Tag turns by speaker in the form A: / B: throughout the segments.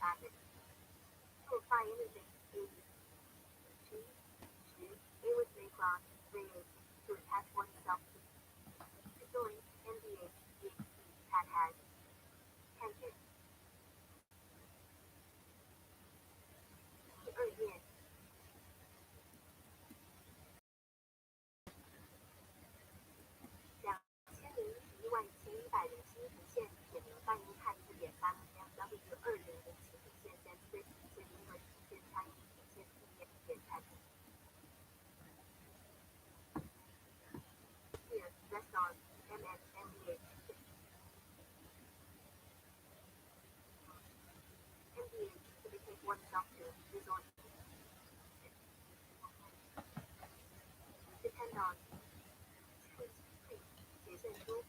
A: added. To apply anything, A with Macron, rated to attach oneself to join NDH, had tangent. 第二页20011100人新平线写明泛音看4.3相比于2人的新平线先对写明了先参与平线4.参与。Here, rest on MNMDH. MDH to take oneself to resort. Depend on. Please, 斜线书。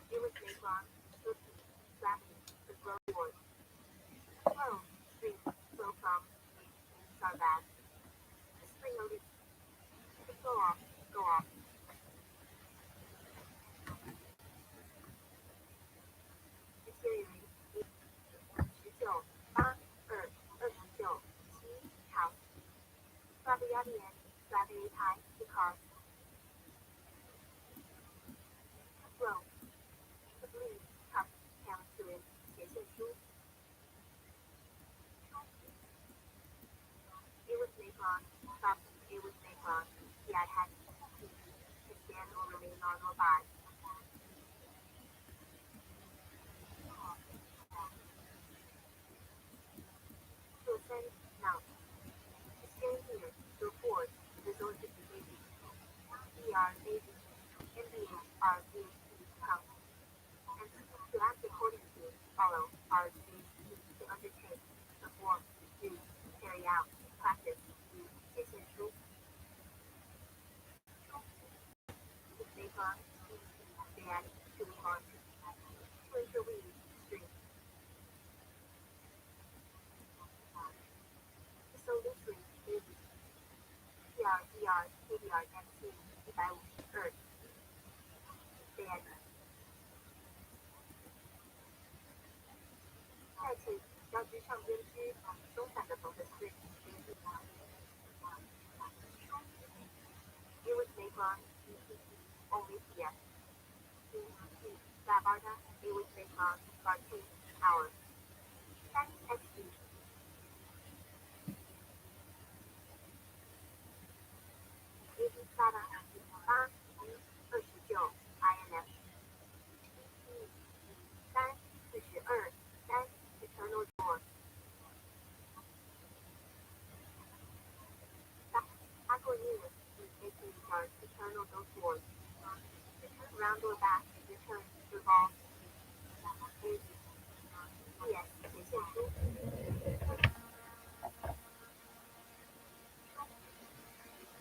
A: It was Macron, Turkey, Flapping, the Glow Board. Flow, stream, flow from, Sarbat. Spring a leak. Go off, go off. Deteriorate. 19, 8, 2, 29, 7, house. Fabianian, Fabiatai, because. Flow. The bleed, cup, count to it, 斜线书。It was Macron, but it was Macron. He had to stand or remain on or by. To ascend, now. To stand here, to report, resort to behavior. ER, MBH, come. And to act according to, follow, to undertake, perform, do, carry out, practice, 写现书。Macron, stand, to move on. To interweave, string. To so loosely, baby. KBR, MC, 152. Stand. 再次交织上编织，松散的缝的丝。It was Macron, only PS. Labarda, it was Macron, Garty, hour. XD. AB Sara, 8, 29, INF. 3, 42, 3, eternal door. Aquanina, 18 stars, eternal door. Round or back, return, revolve. AB. PS, 写现书。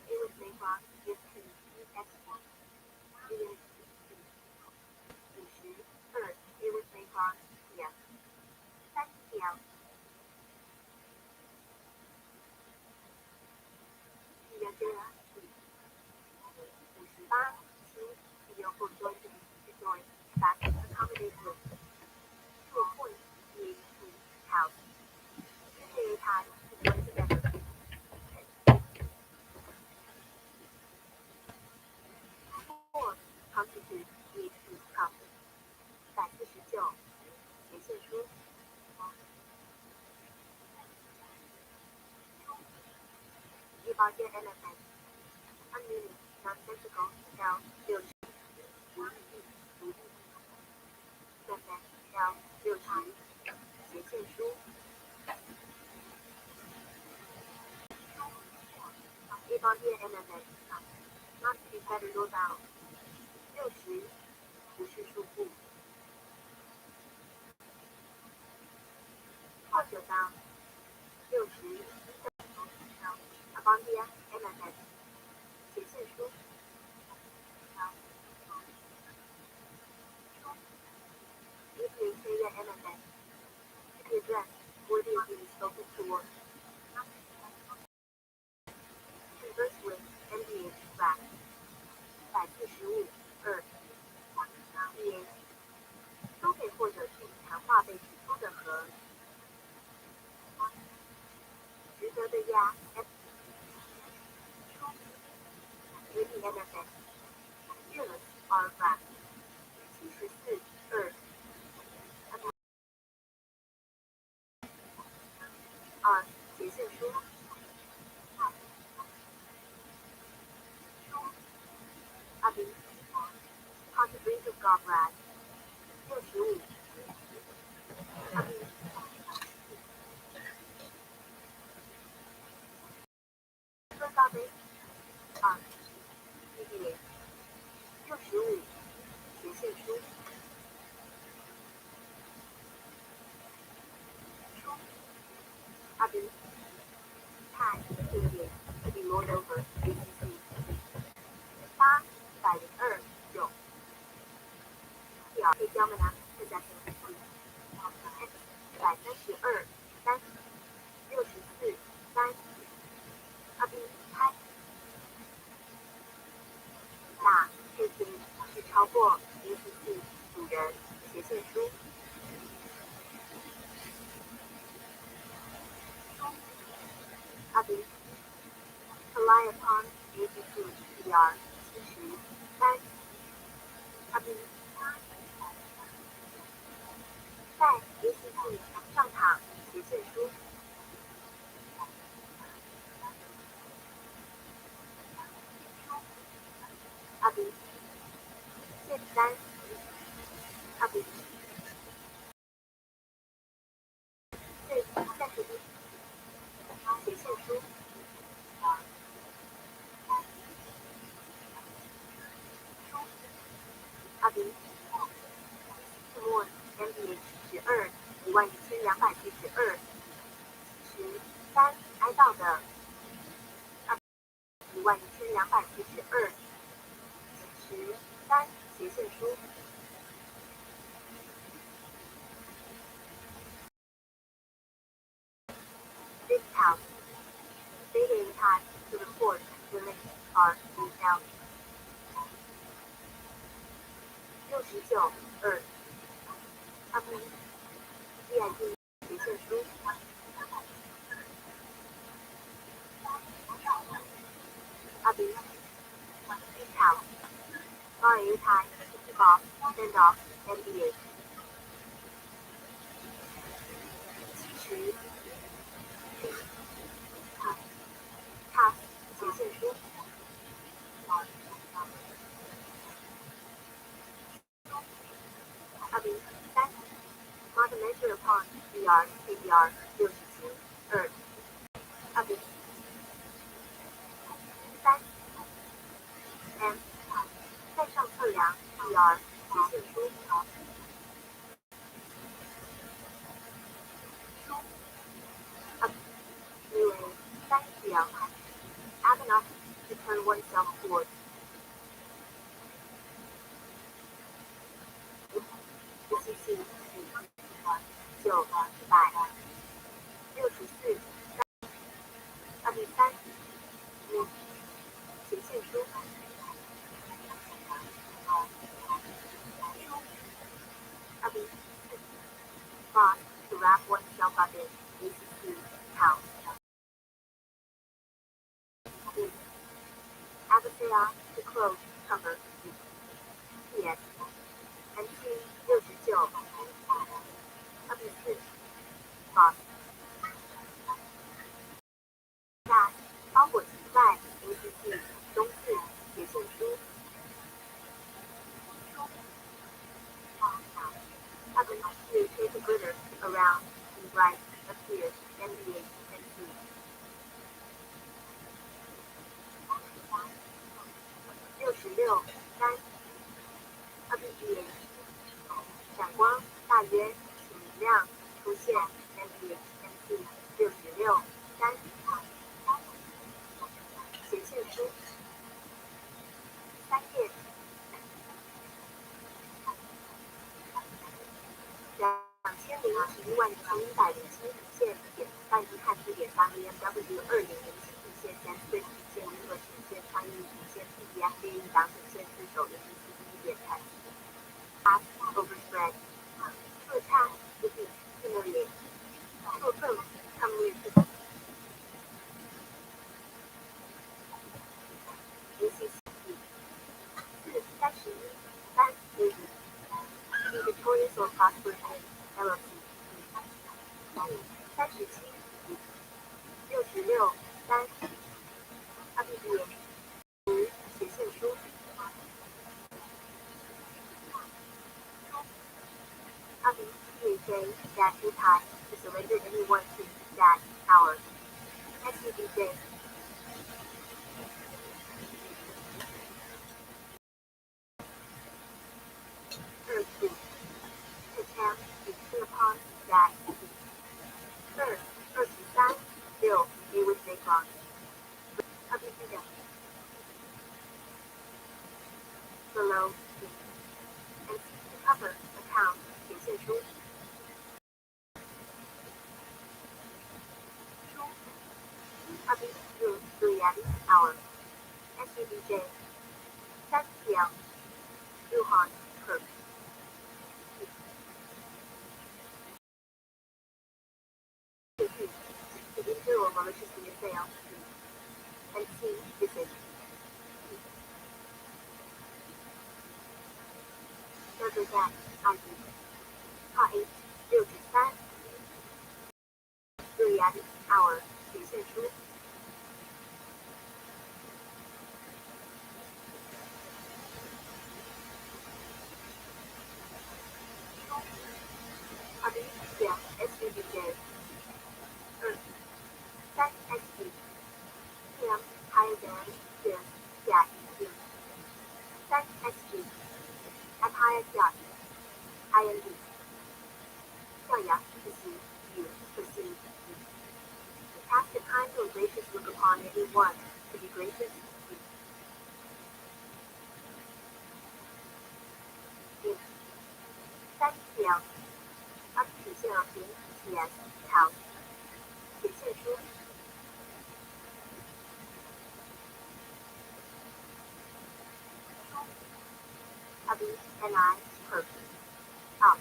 A: It was Macron, give to EXP. 50, it was Macron, PS. 3 TL. 58, 7, vehicle join, back, accommodate room. To a point, EHP, house. UKA time, to join together. Four, constitute, EHP, come. 149, 写现书。100 element. Unmeaning, nonsensical, now, 60. now, 60. 写现书。100 element. Not to be better nor bound. 60. 不是束缚。或者bound. 60. Abondia, element. 写现书。EPA element. To be addressed, worthy of being spoken toward. Converse with, MDH, back. 145, 的呀 ，APNFS Units are flat 74.2斜线书阿比 Contributive Gobrat 65阿比喝咖啡2一65斜线书阿比太经典 to be rolled over ACC 802.9可以教吗？再加请注意132.3 64.3阿比拍大配平是超过 ACC 主人斜线书阿比 rely upon ACC PR 73阿比在 ACC 上躺斜线书阿比73阿比对31斜线书阿比 Moon MBH 12,112,72挨到的1,272斜线书This house stating time to report the links are detailed 69.2阿比 VIP 斜线书阿比 This house RA time off standoff NBA 70他斜线书阿比3 Mark measure upon VR KBR 67.2阿比3 M 在上测量 VR 斜线书阿比因为3秒 Enough to turn oneself toward ACC 964阿比3斜线书阿比4 to wrap oneself up in ACC house Abathea to close cover PS NC 69阿比4 box 下包裹存在 ACC 中4斜线书阿比 to take the glitter around and bright appears NBA NC 66.3阿比 BH 闪光大约请明亮出现 NBA NC 66.3斜线书3页20011107线点半一汉字点8 BMW 2007线3线1和线穿1线 PDF 列印档线4手的1点台 overspread 特差 defeat humiliate 错赠 come with 37、66、3、RBD、斜线书。RBTJ that anytime to surrender anyone to that hour. SCBJ. Third, attempt to put upon that. Third, 23、6 A with Maycon. RBTJ. Below and cover account 斜线书。RBQ 3 hour. SCBJ. 3 PM. 入行 per. To enter or maliciously assail. And C. Visit. Further that, ID. R8 63 3 hour 斜线书。RBC SCBJ 3 SD PM higher than this that is 3 SD at higher dot IND 教养实习 you proceed cast a kind or gracious look upon anyone to be gracious in 3 PM 曲线而平 TS 条斜线书。RBNI per up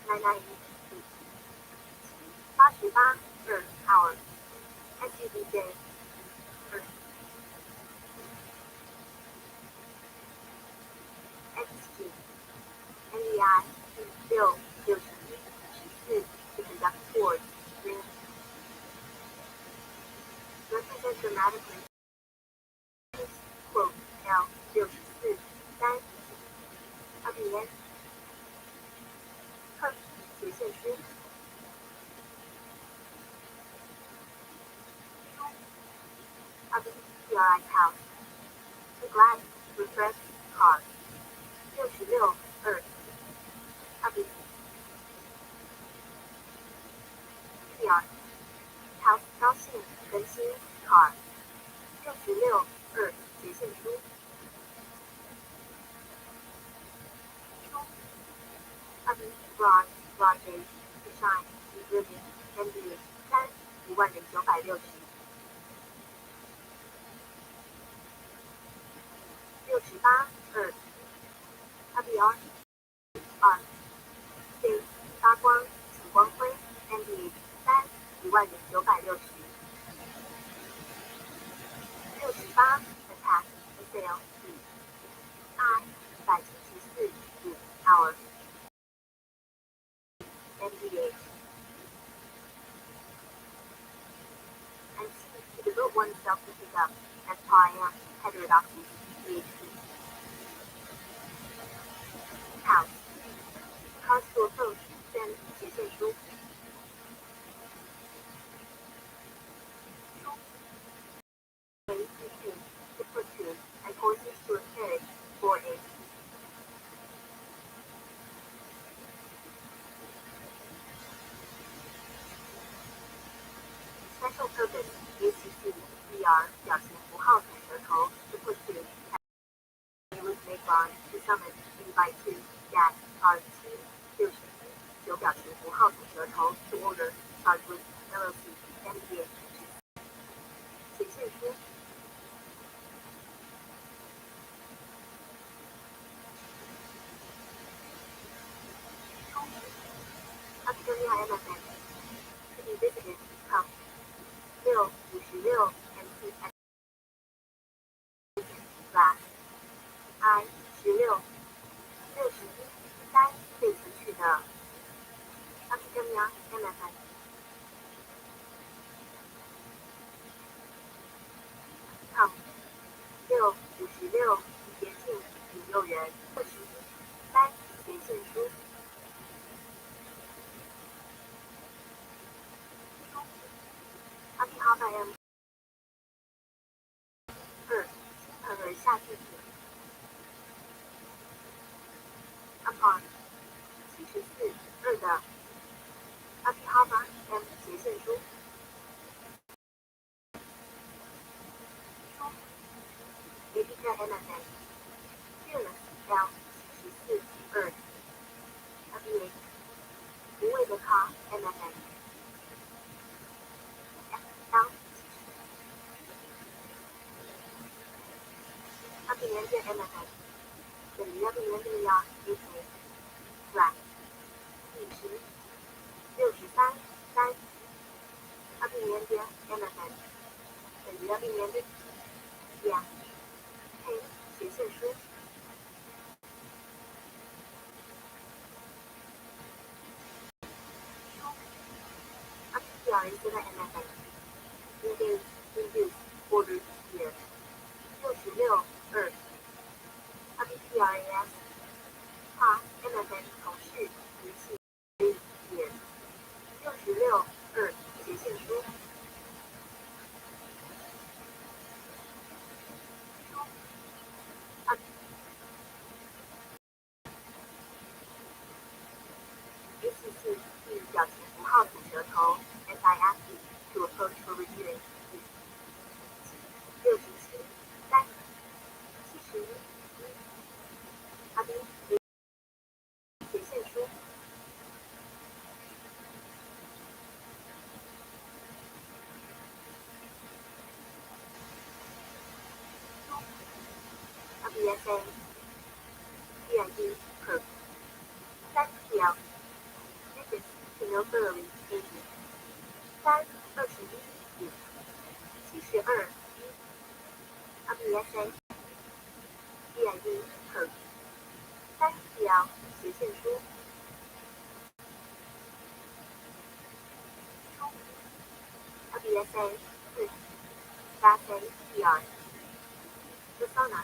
A: 998 88 per hour SCBJ per XG NEI 6 61 14 to conduct towards ring represent dramatically quote L 64 3 RBN per 斜线书。RBPRI house to glass refresh car 66 2 RB PR house 高兴更新 car 66 2斜线书。RB Broad Gauge Design Living ND 3 10960。68 2 RBR 2 C 发光请光辉 ND 3 10960。68 Attack Assail I 174 hour NDA and C to devote oneself to pick up as Pariam heterodoxy PhD. House cause to approach then 斜线书。To put to and horses to a carriage for a special purpose ACC ER 表情符号吐舌头 to put to with Macron to summon invite to that RT 61 9表情符号吐舌头 to order charge with LLC MBA 斜线书。Academia MFN to be visited come 6 56 MC glass I 16 61 3被辞去的 Academia MFN 56接近引诱人，3斜线书，Happy Half AM 2倾盆而下句子 ，Upon 74 2的 Happy Half AM 斜线书。Editor MSN Fearless L 74 2 WH 无畏的他 MSN L Happy Ended MSN 等于 Happy Ended 呀 H Flat 50 63 3 Happy Ended MSN 等于 Happy Ended 呀黑斜线书。PRA 现在 MSN Engage Induce Order Year 66 2 Happy PRAS 他 MSN 同事仪器 Year 66 2斜线书。ACC 以表情符号吐舌头 SIFE to approach for reviewing 67 3 71 Happy 斜线书。Happy SA PND Curve 3 PL Digits to know thoroughly 80 3 21 72 Happy SA PND Curve 3 PL 斜线书。Happy SA 4 Fast A PR Persona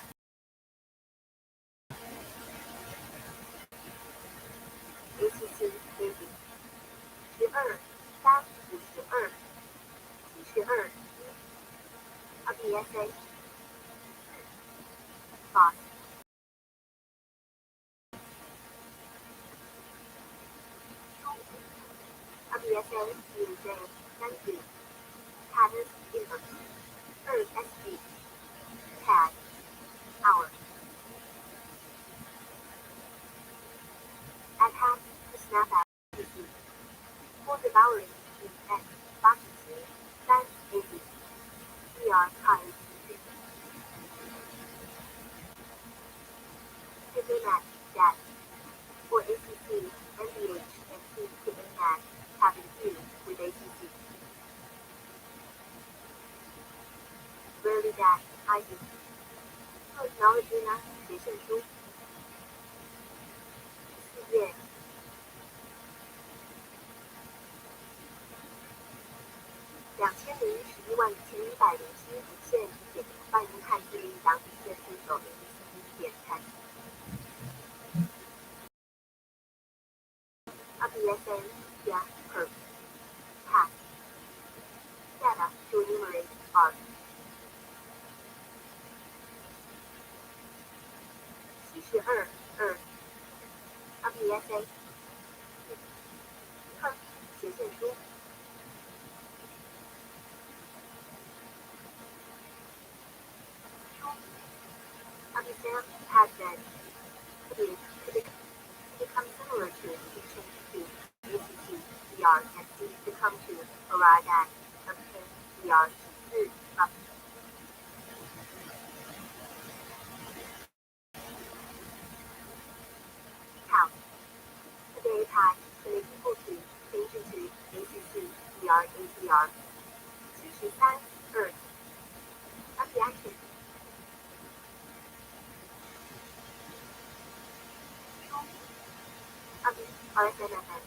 A: ACC Baby 12 3 52 72 Happy SA Boss Happy SA DJ 30 Cadence Input 2 SD Tag Hour At half the snap at PC For devouring in X 87 3 80 PR Time ANAT DAT for ACC NBH and C to ANAT having Q with ACC Rarely DAT ID Technology 呢斜线书。4页20111107无线点欢迎看这一档无线新手点看。APSN yeah curve path data to enumerate are 72 2 APSA 看斜线书。APSAM has been to become similar to change to ACC VR and C to come to arrive at obtain VR 4 up count today time to make people to change into ACC VR ACR 73 2 Happy action RSMFN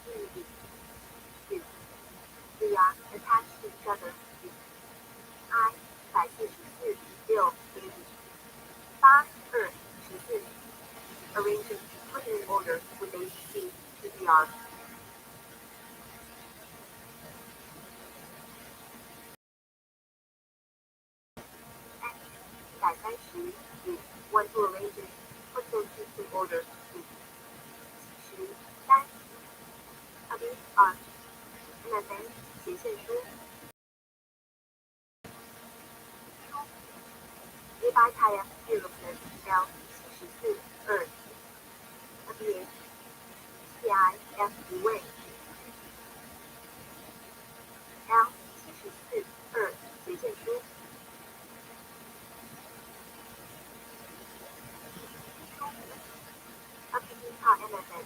A: EED We are attached to each other I 144 6 80 130五 one to arrange it put them in order 73 copy on MFN 斜线书 nearby tire fearlessness L 74 2 WH TIF 无畏 L 74 2斜线书 Upkeep MFN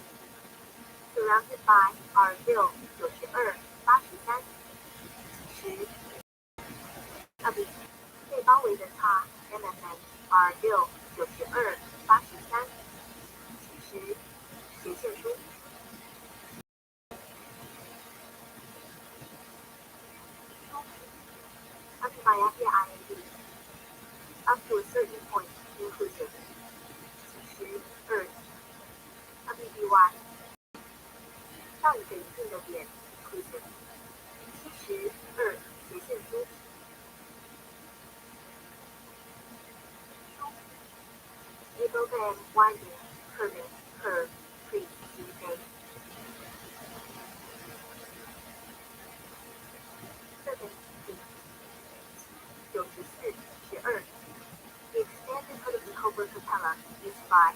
A: surrounded by R6 92 83 10 Upkeep 被包围的叉 MFN R6 92 83 10斜线书 Upkeep IND up to a certain point inclusive 72 WBY 到一个一定的点 inclusive 72斜线书 Abraham winding curving curve pre CK 94 12 The expanded hood of the Cobra Capella used by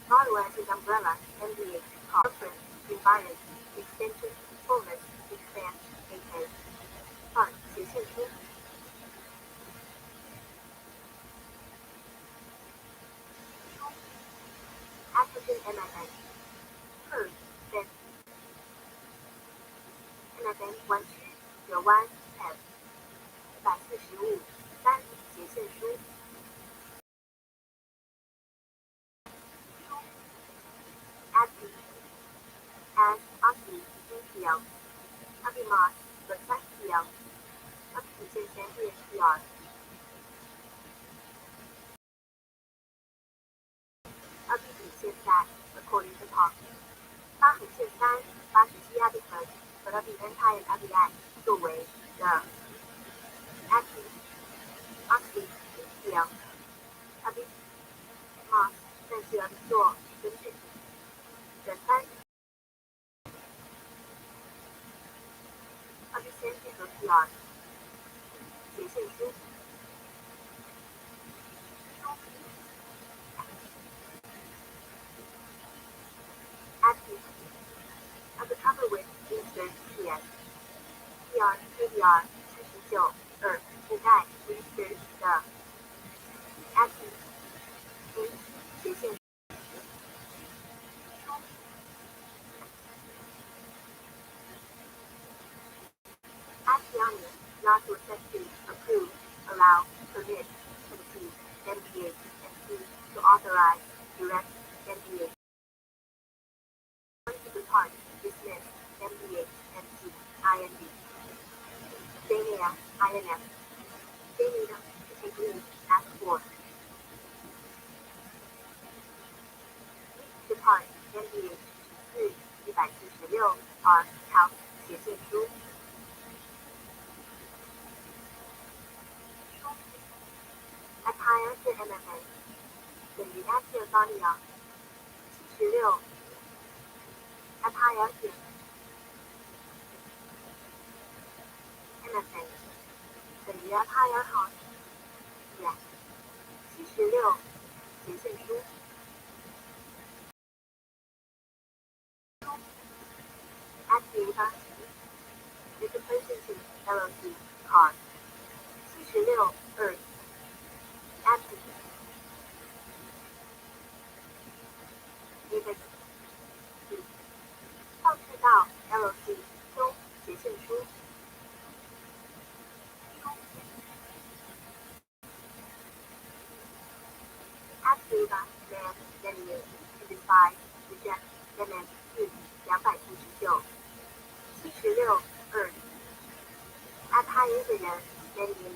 A: Model as his umbrella, MDH, conference, environment, extension, fullness, expand, AK. Fun, 斜线书 African MFN Curve, bend MFN 弯曲折弯 F 145 3斜线书 as Aki EPL Abimas Versace PL Aki 线前列 PR Aki 底线在 according to Tom 八横线3 87 Abicus 和 Abi Anti Abi 作为的 Aki EPL Abi Mas 但是 Abi 做根据的3Abi 先配合 PR 斜线书Aki Undercover with Insert PS PR KDR 79 2覆盖 Insert 的 Aki 斜线Asiani, not to accept, approve, allow, permit, concede, MDH, MC, to authorize, direct, MDH. To depart, dismiss, MDH, MC, IND. Dania, INF. Dania, to take leave, ask for. Depart, MDH, 4 146 R, house, 斜线书 Attire to MFN 等于 Attire Sonia 76 Attire to MFN 等于 Attire House 76斜线书 Activa Representation LLC Card 76 2 Active David 放置到 LLC 中斜线书 Activa Man Menu Defy Reject Demand 4 249 76 2 Attire 的人 Menu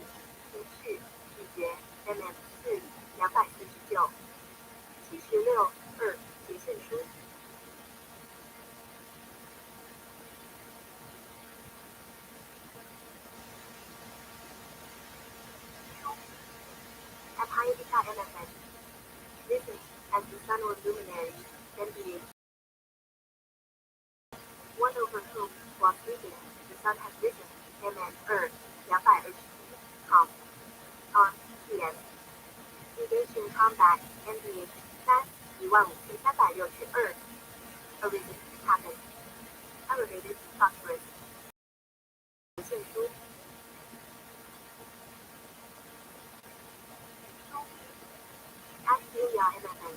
A: 提示拒绝 Demand 4 249 76 2斜线书 MBH 3,15362 A reason happened. Elevated phosphorus. 线书 SURMFN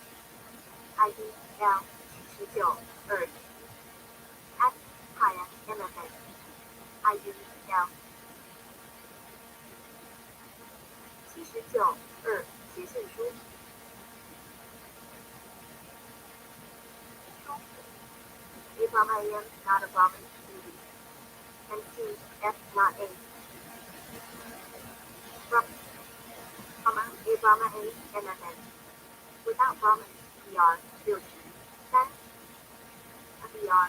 A: IDL 792 S 太阳 MFN IDL 792写信书 Abraham IM not a Brahmin duty NCF not A Abraham A MFN without Brahmin BR 6级3 BR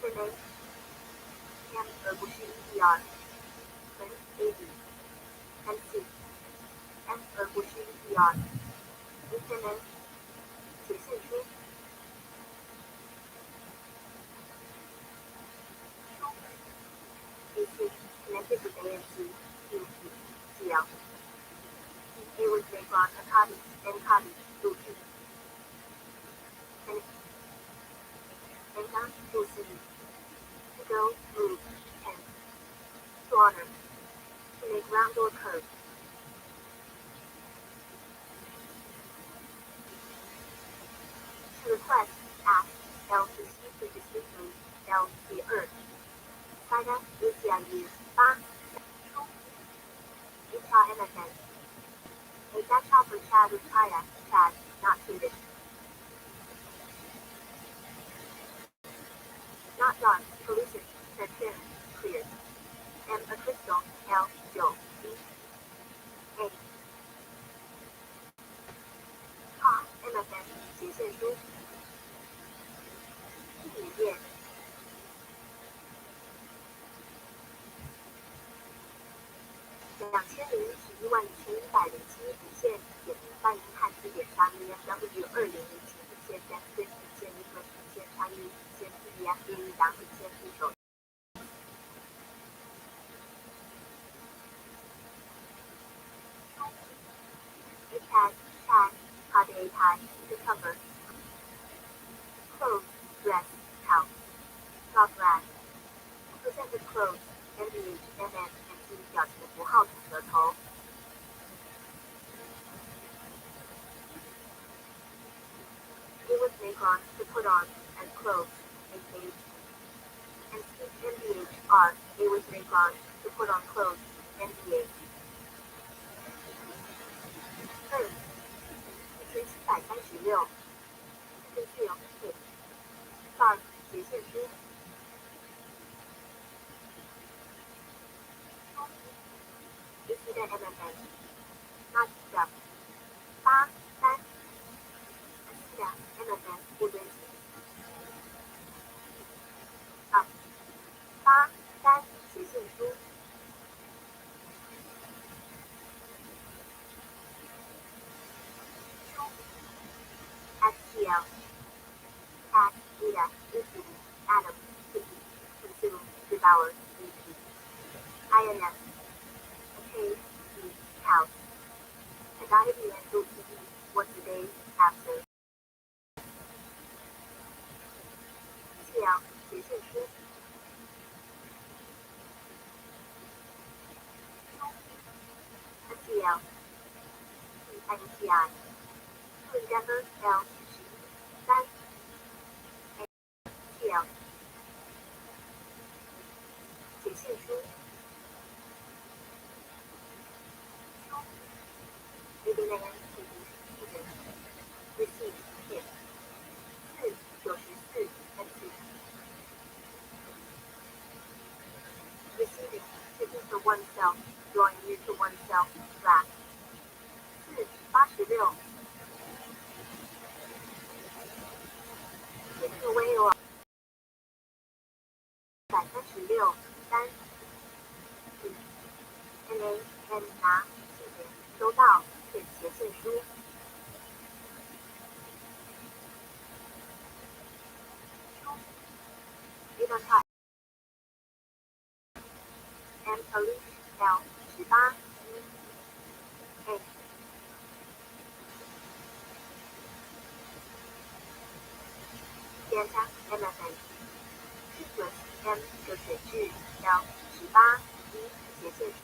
A: 现 A M 而不是 EBR 跟 AB NC M 而不是 EBR 现 A 写信书 AC connected with ANC PUP CL A was Macron Akadi Nkadi Lupi Nka Lucy to go move and to honor to make round or curve to request ask L to C to distinctly L 第二 Saga ACIU 8 HRMFN A that chopper Chad with kayak Chad not suited not done pollution transparent clear M a crystal L 9 B A Ha MFN 写线书地理页20111107底线点翻译汉字点查一 FW 2007底线 F 底线一和底线查一底线 PDF 一档底线助手 A tag tag card A tag to cover clothes dress house dog rag presented clothes MBH MM MC 表情符号组合头 It was Macron to put on as clothes AKH and MBHR It was Macron to put on clothes MBH 1736根据2写线书 AC 的 MFN not step 8 3 AC 的 MFN 不遵循 up 8 3写信书 STL Cat Ada Lucy Adam Kitty Consume Devour EP INF Okay House I got it in Andrew TV was the day after TL 写信书 STL NTI To Endeavor L 3 TL 写信书 ABNN TV Receive Hit 494 MC Receiving Taking for oneself Drawing you to oneself Draft 486 Taking away or 136 3 NA N 拿细节收到写信书 Even type M Alice L delta MFN 是准 M 就水质 L 18斜线书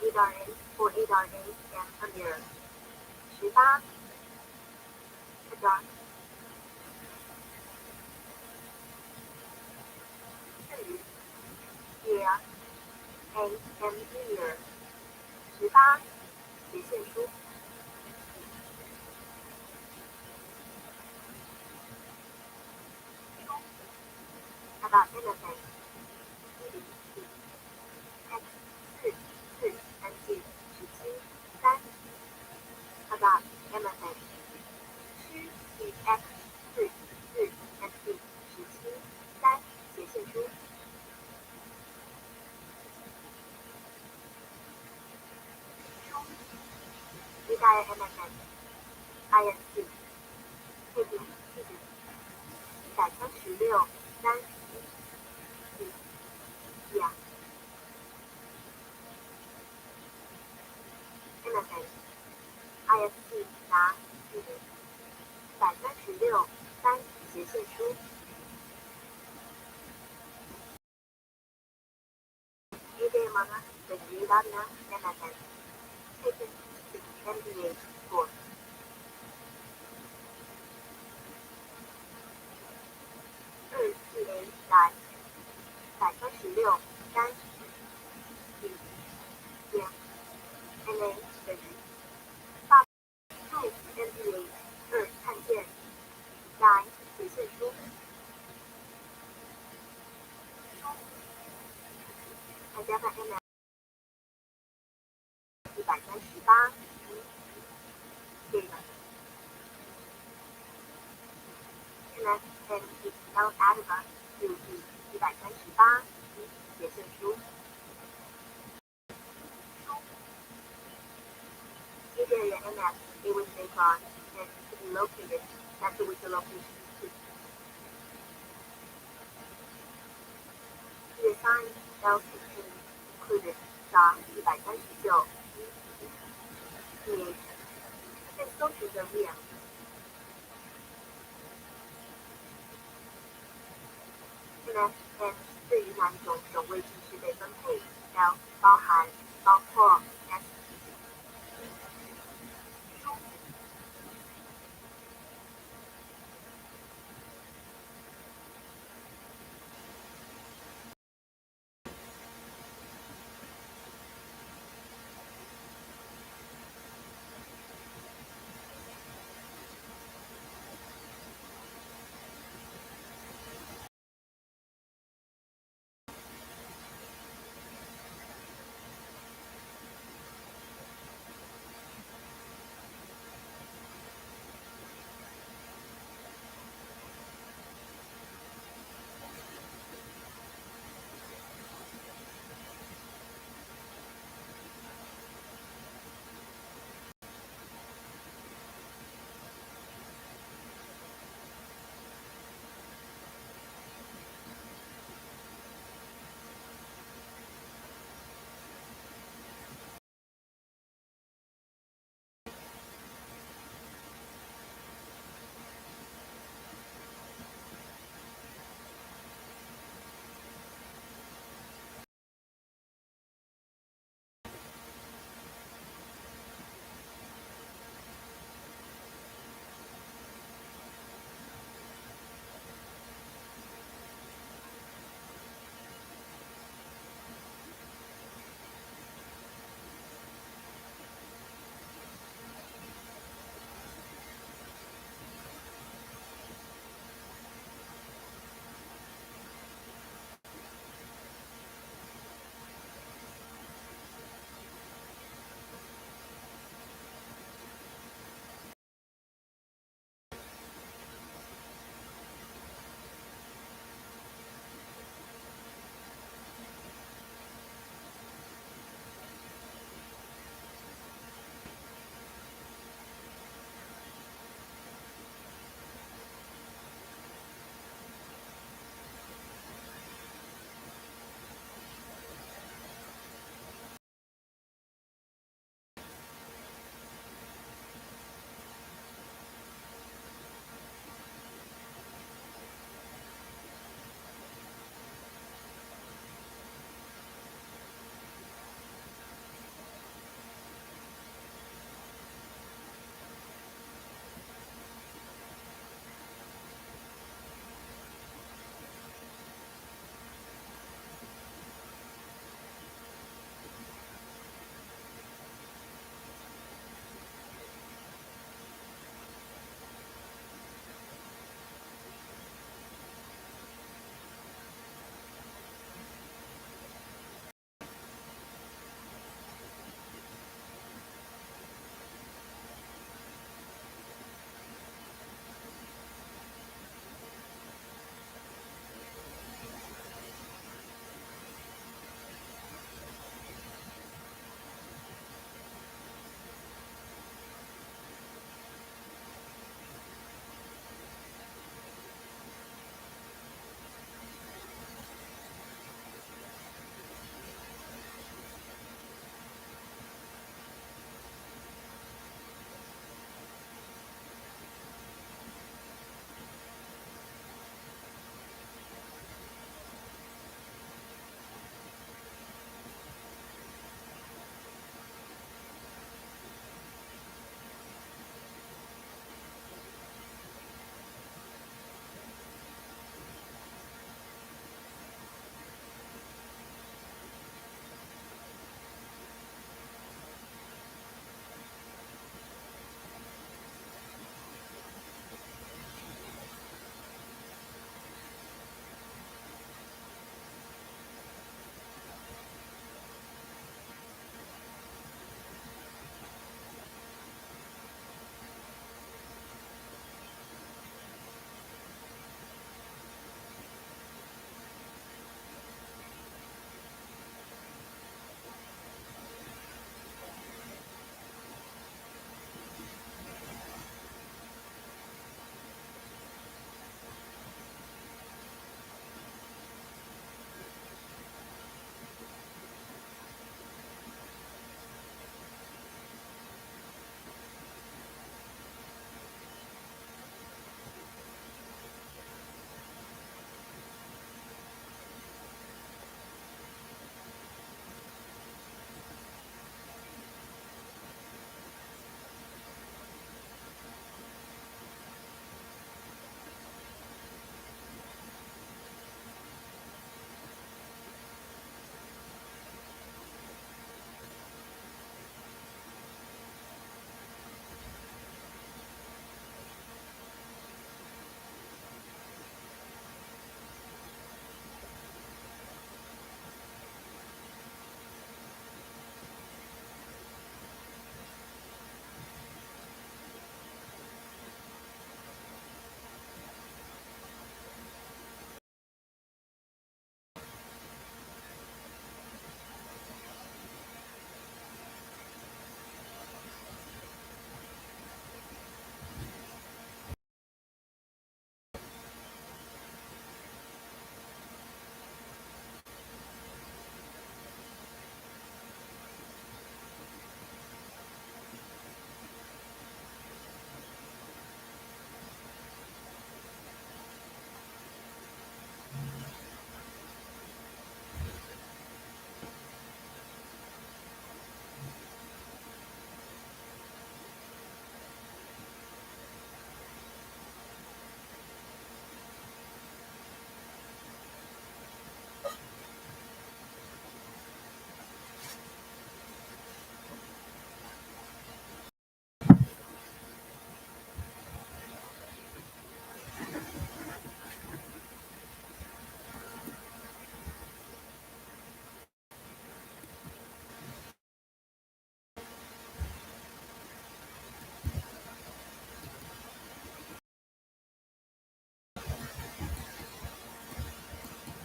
A: A 到 A或 A 到 A and a mirror 18 a dark 剩余 here A and mirror 18斜线书about MFN X 4 NG 17 3 about MFN 区 X 4 NG 17 3斜线书A 大 MFN INC 配比136 3 1 MFN IFC 拿136 3斜线书 A 对吗呢？等于到呢 MFN 配比MBA 过2CA 来136 3 1 NA 等于大2 MBA 2看见来斜线书再加上 MF 138这个 MFN is now added to 138斜线书Area MF it was based on and to be located that's with the location The assigned L included star 139 PH 被搜寻的量MFN 对于哪一种位置是被分配 L 包括